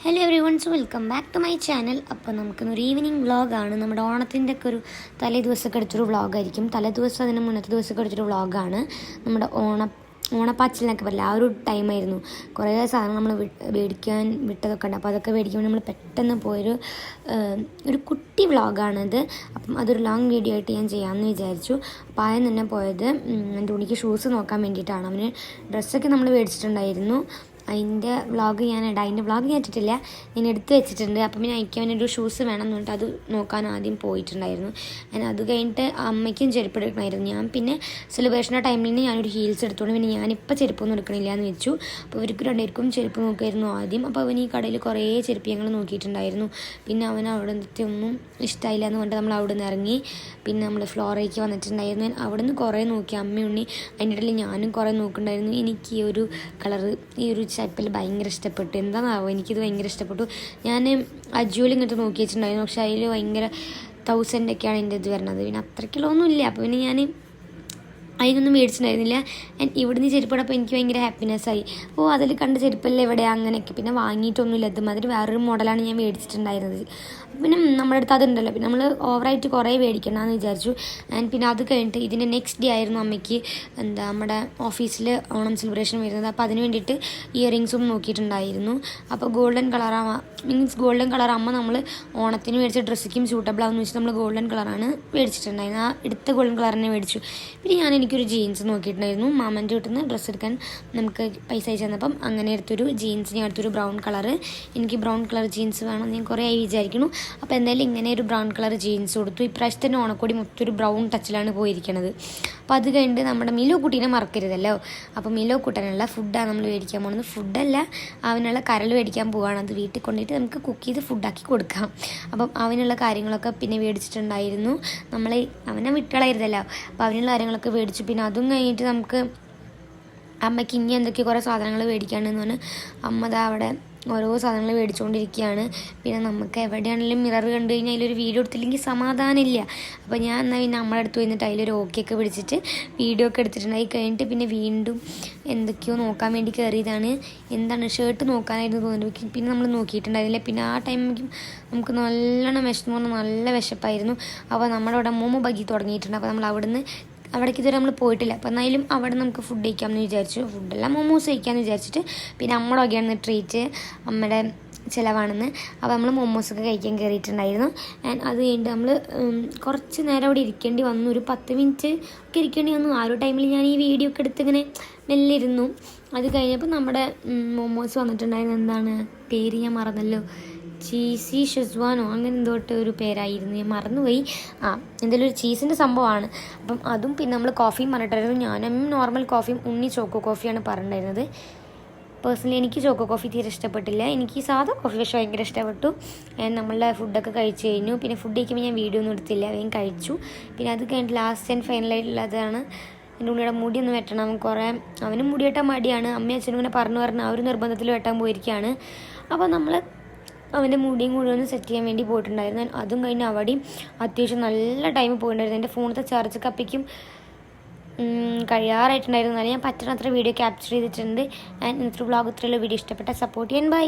Hello everyone, welcome back to my channel. അപ്പോൾ നമുക്കൊരു evening വ്ളോഗാണ്. നമ്മുടെ ഓണത്തിൻ്റെ ഒക്കെ ഒരു തലേ ദിവസമൊക്കെ എടുത്തൊരു വ്ളോഗായിരിക്കും. തലേ ദിവസം അതിന് മുന്നത്തെ ദിവസമൊക്കെ എടുത്തൊരു വ്ളോഗാണ്. നമ്മുടെ ഓണപ്പാച്ചിലിനൊക്കെ പറയില്ല, ആ ഒരു ടൈമായിരുന്നു. കുറേ സാധനം നമ്മൾ മേടിക്കാൻ വിട്ടതൊക്കെ ഉണ്ട്. അപ്പോൾ അതൊക്കെ മേടിക്കുമ്പോൾ നമ്മൾ പെട്ടെന്ന് ഒരു കുട്ടി വ്ളോഗാണിത്. അപ്പം അതൊരു ലോങ് വീഡിയോ ആയിട്ട് ഞാൻ ചെയ്യാമെന്ന് വിചാരിച്ചു. അപ്പോൾ ആദ്യം തന്നെ പോയത് എൻ്റെ ഉണ്ണിക്ക് ഷൂസ് നോക്കാൻ വേണ്ടിയിട്ടാണ്. അവന് ഡ്രസ്സൊക്കെ നമ്മൾ മേടിച്ചിട്ടുണ്ടായിരുന്നു. അതിൻ്റെ വ്ളോഗ് അതിൻ്റെ വ്ളോഗ് ഞാൻ ഇട്ടിട്ടില്ല, ഞാൻ എടുത്ത് വെച്ചിട്ടുണ്ട്. അപ്പം പിന്നെ എനിക്ക് അവനൊരു ഷൂസ് വേണം എന്ന് പറഞ്ഞിട്ട് അത് നോക്കാൻ ആദ്യം പോയിട്ടുണ്ടായിരുന്നു. അത് കഴിഞ്ഞിട്ട് അമ്മയ്ക്കും ചെരുപ്പ് എടുക്കണമായിരുന്നു. ഞാൻ പിന്നെ സെലിബ്രേഷൻ്റെ ടൈമിൽ ഞാനൊരു ഹീൽസ് എടുത്തോണ്ട് പിന്നെ ഞാനിപ്പോൾ ചെരുപ്പൊന്നും എടുക്കണില്ല എന്ന് വെച്ചു. അപ്പോൾ ഇവർക്ക് രണ്ടുപേർക്കും ചെരുപ്പ് നോക്കുമായിരുന്നു ആദ്യം. അപ്പോൾ അവൻ ഈ കടയിൽ കുറേ ചെരുപ്പ് ഞങ്ങൾ നോക്കിയിട്ടുണ്ടായിരുന്നു. പിന്നെ അവൻ അവിടെ നിന്നിട്ട് ഒന്നും ഇഷ്ടമായില്ല എന്ന് പറഞ്ഞിട്ട് നമ്മൾ അവിടെ നിന്ന് ഇറങ്ങി. പിന്നെ നമ്മൾ ഫ്ലോറയ്ക്ക് വന്നിട്ടുണ്ടായിരുന്നു. അവിടെ നിന്ന് കുറേ നോക്കി അമ്മ ഉണ്ണി, അതിൻ്റെ ഇടയിൽ ഞാനും കുറേ നോക്കുന്നുണ്ടായിരുന്നു. എനിക്ക് ഈ ഒരു കളറ്, ഈ ഒരു ഷേപ്പിൽ ഭയങ്കര ഇഷ്ടപ്പെട്ടു. എന്താണെന്നാവോ, എനിക്കിത് ഭയങ്കര ഇഷ്ടപ്പെട്ടു. ഞാൻ അജുവിൽ ഇങ്ങോട്ട് നോക്കി വെച്ചിട്ടുണ്ടായിരുന്നു. പക്ഷേ അതിൽ ഭയങ്കര 1000 ഒക്കെയാണ് എൻ്റെ ഇത് വരുന്നത്. പിന്നെ അത്രയ്ക്കുള്ളൊന്നും ഇല്ല. അപ്പോൾ പിന്നെ ഞാൻ അതിനൊന്നും മേടിച്ചിട്ടുണ്ടായിരുന്നില്ല. ഇവിടുന്ന് ചെരുപ്പിടപ്പോൾ എനിക്ക് ഭയങ്കര ഹാപ്പിനെസ്സായി. അതിൽ കണ്ട ചെരുപ്പല്ലേ ഇവിടെ അങ്ങനെയൊക്കെ. പിന്നെ വാങ്ങിയിട്ടൊന്നുമില്ല. അതുമാതിരി വേറൊരു മോഡലാണ് ഞാൻ മേടിച്ചിട്ടുണ്ടായിരുന്നത്. പിന്നെ നമ്മുടെ അടുത്ത് അതുണ്ടല്ലോ, പിന്നെ നമ്മൾ ഓവറായിട്ട് കുറേ മേടിക്കണമെന്ന് വിചാരിച്ചു. പിന്നെ അത് കഴിഞ്ഞിട്ട് ഇതിൻ്റെ നെക്സ്റ്റ് ഡേ ആയിരുന്നു അമ്മയ്ക്ക് നമ്മുടെ ഓഫീസിൽ ഓണം സെലിബ്രേഷൻ വരുന്നത്. അപ്പോൾ അതിന് വേണ്ടിയിട്ട് ഇയറിങ്സും നോക്കിയിട്ടുണ്ടായിരുന്നു. അപ്പോൾ ഗോൾഡൻ കളർ അമ്മ നമ്മൾ ഓണത്തിന് മേടിച്ച ഡ്രസ്സിക്കും സ്യൂട്ടബിൾ ആവുമെന്ന് വെച്ചിട്ട് നമ്മൾ ഗോൾഡൻ കളറാണ് മേടിച്ചിട്ടുണ്ടായിരുന്നത്. ആ എടുത്ത ഗോൾഡൻ കളർ തന്നെ മേടിച്ചു. പിന്നെ എനിക്കൊരു ജീൻസ് നോക്കിയിട്ടുണ്ടായിരുന്നു. മാമൻ്റെ വീട്ടിൽ നിന്ന് ഡ്രസ്സ് എടുക്കാൻ നമുക്ക് പൈസ അയച്ചു തന്നപ്പം അങ്ങനെ എടുത്തൊരു ജീൻസ്, ഞാൻ എടുത്തൊരു ബ്രൗൺ കളറ്. എനിക്ക് ബ്രൗൺ കളർ ജീൻസ് വേണം, ഞാൻ കുറേ ആയി വിചാരിക്കുന്നു. അപ്പോൾ എന്തായാലും ഇങ്ങനെ ഒരു ബ്രൗൺ കളർ ജീൻസ് കൊടുത്തു. ഇപ്രാവശ്യത്തെ തന്നെ ഓണക്കോടി മൊത്തം ഒരു ബ്രൗൺ ടച്ചിലാണ് പോയിരിക്കുന്നത്. അപ്പോൾ അത് കഴിഞ്ഞിട്ട് നമ്മുടെ മിലോ കുട്ടീനെ മറക്കരുതല്ലോ. അപ്പോൾ മിലോ കുട്ടനുള്ള ഫുഡാണ് നമ്മൾ മേടിക്കാൻ പോകുന്നത്. ഫുഡല്ല, അവനുള്ള കരൾ മേടിക്കാൻ പോവുകയാണ്. അത് വീട്ടിൽ കൊണ്ടുപോയിട്ട് നമുക്ക് കുക്ക് ചെയ്ത് ഫുഡാക്കി കൊടുക്കാം. അപ്പം അവനുള്ള കാര്യങ്ങളൊക്കെ പിന്നെ മേടിച്ചിട്ടുണ്ടായിരുന്നു. അവനെ വിട്ടുകളയരുതല്ലോ. അപ്പോൾ അവനുള്ള കാര്യങ്ങളൊക്കെ മേടിച്ചു. പിന്നെ അതും കഴിഞ്ഞിട്ട് നമുക്ക് അമ്മയ്ക്ക് ഇനി എന്തൊക്കെയോ കുറേ സാധനങ്ങൾ മേടിക്കാണ്ടെന്ന് പറഞ്ഞ് അമ്മ അവിടെ ഓരോ സാധനങ്ങൾ മേടിച്ചുകൊണ്ടിരിക്കുകയാണ്. പിന്നെ നമുക്ക് എവിടെയാണെങ്കിലും മിറർ കണ്ടു കഴിഞ്ഞാൽ അതിലൊരു വീഡിയോ എടുത്തില്ലെങ്കിൽ സമാധാനമില്ല. അപ്പോൾ ഞാൻ എന്നാൽ പിന്നെ നമ്മുടെ അടുത്ത് വന്നിട്ട് അതിലൊരു ഓക്കെയൊക്കെ പിടിച്ചിട്ട് വീഡിയോ ഒക്കെ എടുത്തിട്ടുണ്ടായി. കഴിഞ്ഞിട്ട് പിന്നെ വീണ്ടും എന്തൊക്കെയോ നോക്കാൻ വേണ്ടി കയറിയതാണ്. എന്താണ് ഷർട്ട് നോക്കാനായിരുന്നു തോന്നുന്നത്. പിന്നെ നമ്മൾ നോക്കിയിട്ടുണ്ടായിരുന്നില്ല. പിന്നെ ആ ടൈമിലേക്കും നമുക്ക് നല്ലോണം നല്ല വിശപ്പായിരുന്നു. അപ്പോൾ നമ്മുടെ അവിടെ മോമോ ബഗ്ഗി തുടങ്ങിയിട്ടുണ്ട്. അപ്പോൾ നമ്മൾ അവിടേക്ക് ഇതുവരെ നമ്മൾ പോയിട്ടില്ല. അപ്പോൾ എന്നാലും അവിടെ നമുക്ക് ഫുഡ് കഴിക്കാമെന്ന് വിചാരിച്ചു. ഫുഡെല്ലാം മോമോസ് കഴിക്കാമെന്ന് വിചാരിച്ചിട്ട് പിന്നെ അമ്മയുടെ വകയാണ് ട്രീറ്റ്, അമ്മയുടെ ചിലവാണെന്ന്. അപ്പോൾ നമ്മൾ മോമോസൊക്കെ കഴിക്കാൻ കയറിയിട്ടുണ്ടായിരുന്നു. അത് കഴിഞ്ഞിട്ട് നമ്മൾ കുറച്ച് നേരം അവിടെ ഇരിക്കേണ്ടി വന്നു. ഒരു 10 മിനിറ്റ് ഒക്കെ ഇരിക്കേണ്ടി വന്നു. ആ ഒരു ടൈമിൽ ഞാൻ ഈ വീഡിയോ ഒക്കെ എടുത്ത് ഇങ്ങനെ മെല്ലെ ഇരുന്നു. അത് കഴിഞ്ഞപ്പോൾ നമ്മുടെ മോമോസ് വന്നിട്ടുണ്ടായിരുന്നു. എന്താണ് പേര് ഞാൻ മറന്നല്ലോ, ചീസി ഷെസ്വാനോ അങ്ങനെ എന്തോട്ട് ഒരു പേരായിരുന്നു, ഞാൻ മറന്നുപോയി. എന്തെങ്കിലും ഒരു ചീസിൻ്റെ സംഭവമാണ്. അപ്പം അതും പിന്നെ നമ്മൾ കോഫിയും പറഞ്ഞിട്ടായിരുന്നു. ഞാനും നോർമൽ കോഫിയും ഉണ്ണി ചോക്കോ കോഫിയാണ് പറഞ്ഞിട്ടുണ്ടായിരുന്നത്. പേഴ്സണലി എനിക്ക് ചോക്കോ കോഫി തീരെ ഇഷ്ടപ്പെട്ടില്ല. എനിക്ക് സാധാ കോഫി പക്ഷേ ഭയങ്കര ഇഷ്ടപ്പെട്ടു. നമ്മളുടെ ഫുഡൊക്കെ കഴിച്ച് കഴിഞ്ഞു. പിന്നെ ഫുഡ് കഴിക്കുമ്പോൾ ഞാൻ വീഡിയോ ഒന്നും എടുത്തില്ല, വേഗം കഴിച്ചു. പിന്നെ അത് കഴിഞ്ഞിട്ട് ലാസ്റ്റ് ആൻഡ് ഫൈനലായിട്ടുള്ളതാണ് എൻ്റെ ഉണ്ണിയുടെ മുടിയൊന്ന് വെട്ടണം. അവനും മുടി വെട്ടാൻ മടിയാണ്. അമ്മയും അച്ഛനും ഇങ്ങനെ പറഞ്ഞു ആ ഒരു നിർബന്ധത്തിൽ വെട്ടാൻ പോയിരിക്കുകയാണ്. അപ്പോൾ നമ്മൾ അവൻ്റെ മുടിയും കൂടി ഒന്ന് സെറ്റ് ചെയ്യാൻ വേണ്ടി പോയിട്ടുണ്ടായിരുന്നു. അതും കഴിഞ്ഞ് അവിടെയും അത്യാവശ്യം നല്ല ടൈം പോയിട്ടുണ്ടായിരുന്നു. എൻ്റെ ഫോണിലത്തെ ചാർജ് കപ്പിക്കും കഴിയാറായിട്ടുണ്ടായിരുന്നു. ഞാൻ പറ്റുന്നത്ര വീഡിയോ ക്യാപ്ചർ ചെയ്തിട്ടുണ്ട്. ഇന്നത്തെ വ്ളോഗ് ഇത്രയുള്ള വീഡിയോ ഇഷ്ടപ്പെട്ട സപ്പോർട്ട് ചെയ്യാൻ. ബൈ.